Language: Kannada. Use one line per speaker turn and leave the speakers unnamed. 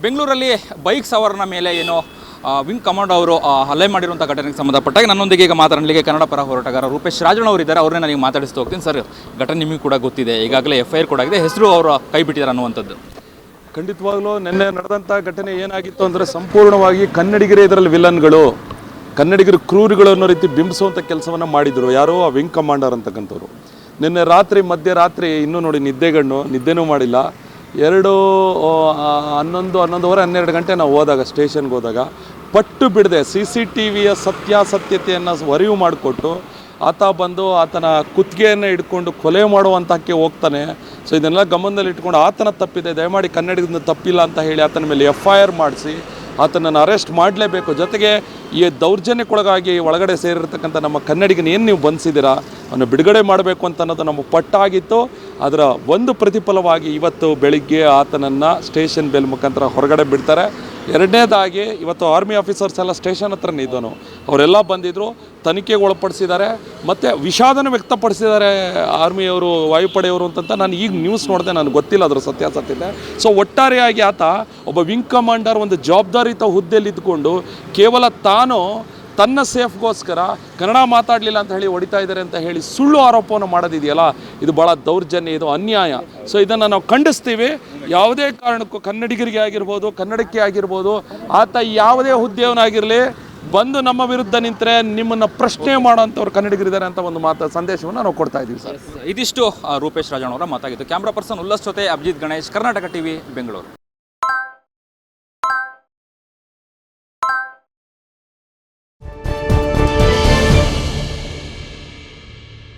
ಬೆಂಗಳೂರಲ್ಲಿ ಬೈಕ್ ಸವಾರನ ಮೇಲೆ ಏನೋ ವಿಂಗ್ ಕಮಾಂಡೋ ಅವರು ಹಲ್ಲೆ ಮಾಡಿರುವಂಥ ಘಟನೆಗೆ ಸಂಬಂಧಪಟ್ಟಾಗ ನನ್ನೊಂದಿಗೆ ಈಗ ಮಾತನಾಡಲಿಕ್ಕೆ ಕನ್ನಡ ಪರ ಹೋರಾಟಗಾರ ರೂಪೇಶ್ ರಾಜಣ್ಣ ಅವರು ಇದ್ದಾರೆ. ಅವ್ರನ್ನೇ ನನಗೆ ಮಾತಾಡಿಸ್ತಾ ಹೋಗ್ತೀನಿ. ಸರ್, ಘಟನೆ ನಿಮಗೆ ಕೂಡ ಗೊತ್ತಿದೆ, ಈಗಾಗಲೇ FIR ಕೂಡ ಆಗಿದೆ, ಹೆಸರು ಅವರು ಕೈ ಬಿಟ್ಟಿದ್ದಾರೆ ಅನ್ನುವಂಥದ್ದು.
ಖಂಡಿತವಾಗ್ಲೂ ನಿನ್ನೆ ನಡೆದಂಥ ಘಟನೆ ಏನಾಗಿತ್ತು ಅಂದರೆ ಸಂಪೂರ್ಣವಾಗಿ ಕನ್ನಡಿಗರೇ ಇದರಲ್ಲಿ ವಿಲನ್ಗಳು, ಕನ್ನಡಿಗರು ಕ್ರೂರಿಗಳು ಅನ್ನೋ ರೀತಿ ಬಿಂಬಿಸುವಂಥ ಕೆಲಸವನ್ನು ಮಾಡಿದರು ಯಾರೋ ಆ ವಿಂಗ್ ಕಮಾಂಡರ್ ಅಂತಕ್ಕಂಥವ್ರು. ನಿನ್ನೆ ಮಧ್ಯರಾತ್ರಿ ಇನ್ನೂ ನೋಡಿ ನಿದ್ದೆನೂ ಮಾಡಿಲ್ಲ. 11:12 ಗಂಟೆ ನಾವು ಹೋದಾಗ ಸ್ಟೇಷನ್ಗೆ ಹೋದಾಗ ಪಟ್ಟು ಬಿಡದೆ CCTVಯ ಸತ್ಯಾಸತ್ಯತೆಯನ್ನು ಅರಿವು ಮಾಡಿಕೊಟ್ಟು ಆತ ಬಂದು ಆತನ ಕುತ್ತಿಗೆಯನ್ನು ಹಿಡ್ಕೊಂಡು ಕೊಲೆ ಮಾಡುವಂತಕ್ಕೆ ಹೋಗ್ತಾನೆ. ಸೊ ಇದನ್ನೆಲ್ಲ ಗಮನದಲ್ಲಿ ಇಟ್ಕೊಂಡು ಆತನ ತಪ್ಪಿದೆ, ದಯಮಾಡಿ ಕನ್ನಡಿಗರಿಂದ ತಪ್ಪಿಲ್ಲ ಅಂತ ಹೇಳಿ ಆತನ ಮೇಲೆ FIR ಮಾಡಿಸಿ ಆತನನ್ನು ಅರೆಸ್ಟ್ ಮಾಡಲೇಬೇಕು. ಜೊತೆಗೆ ಈ ದೌರ್ಜನ್ಯಕ್ಕೊಳಗಾಗಿ ಒಳಗಡೆ ಸೇರಿರ್ತಕ್ಕಂಥ ನಮ್ಮ ಕನ್ನಡಿಗನ ಏನು ನೀವು ಬಂಧಿಸಿದ್ದೀರಾ ಅವನು ಬಿಡುಗಡೆ ಮಾಡಬೇಕು ಅಂತ ಅನ್ನೋದು ನಮ್ಮ ಪಟ್ಟಾಗಿತ್ತು. ಅದರ ಒಂದು ಪ್ರತಿಫಲವಾಗಿ ಇವತ್ತು ಬೆಳಿಗ್ಗೆ ಆತನನ್ನು ಸ್ಟೇಷನ್ ಬೆಲ್ ಮುಖಾಂತರ ಹೊರಗಡೆ ಬಿಡ್ತಾರೆ. ಎರಡನೇದಾಗಿ ಇವತ್ತು ಆರ್ಮಿ ಆಫೀಸರ್ಸ್ ಎಲ್ಲ ಸ್ಟೇಷನ್ ಹತ್ರನೇ ಇದ್ದನು, ಅವರೆಲ್ಲ ಬಂದಿದ್ದರು, ತನಿಖೆಗೆ ಒಳಪಡಿಸಿದ್ದಾರೆ ಮತ್ತು ವಿಷಾದನ ವ್ಯಕ್ತಪಡಿಸಿದ್ದಾರೆ ಆರ್ಮಿಯವರು, ವಾಯುಪಡೆಯವರು ಅಂತ ನಾನು ಈಗ ನ್ಯೂಸ್ ನೋಡಿದೆ, ನನಗೆ ಗೊತ್ತಿಲ್ಲ ಅದರ ಸತ್ಯಾಸತ್ಯತೆ. ಸೊ ಒಟ್ಟಾರೆಯಾಗಿ ಆತ ಒಬ್ಬ ವಿಂಗ್ ಕಮಾಂಡರ್ ಒಂದು ಜವಾಬ್ದಾರಿಯುತ ಹುದ್ದೆಯಲ್ಲಿ ಇದ್ದುಕೊಂಡು ಕೇವಲ ತಾನು ತನ್ನ ಸೇಫ್ಗೋಸ್ಕರ ಕನ್ನಡ ಮಾತಾಡಲಿಲ್ಲ ಅಂತ ಹೇಳಿ ಹೊಡಿತಾ ಇದ್ದಾರೆ ಅಂತ ಹೇಳಿ ಸುಳ್ಳು ಆರೋಪವನ್ನು ಮಾಡೋದಿದೆಯಲ್ಲ, ಇದು ಭಾಳ ದೌರ್ಜನ್ಯ, ಇದು ಅನ್ಯಾಯ. ಸೊ ಇದನ್ನು ನಾವು ಖಂಡಿಸ್ತೀವಿ. ಯಾವುದೇ ಕಾರಣಕ್ಕೂ ಕನ್ನಡಿಗರಿಗೆ ಆಗಿರ್ಬೋದು, ಕನ್ನಡಕ್ಕೆ ಆಗಿರ್ಬೋದು, ಆತ ಯಾವುದೇ ಹುದ್ದೆಯವನಾಗಿರಲಿ ಬಂದು ನಮ್ಮ ವಿರುದ್ಧ ನಿಂತರೆ ನಿಮ್ಮನ್ನು ಪ್ರಶ್ನೆ ಮಾಡೋಂಥವ್ರು ಕನ್ನಡಿಗರಿದ್ದಾರೆ ಅಂತ ಒಂದು ಸಂದೇಶವನ್ನು ನಾವು ಕೊಡ್ತಾ ಇದ್ದೀವಿ ಸರ್.
ಇದಿಷ್ಟು ರೂಪೇಶ್ ರಾಜಣ್ಣ ಅವರ ಮಾತಾಗಿತ್ತು. ಕ್ಯಾಮ್ರಾ ಪರ್ಸನ್ ಉಲ್ಲಾಸ್ ಜೊತೆ ಅಭಿಜಿತ್ ಗಣೇಶ್, ಕರ್ನಾಟಕ TV, ಬೆಂಗಳೂರು.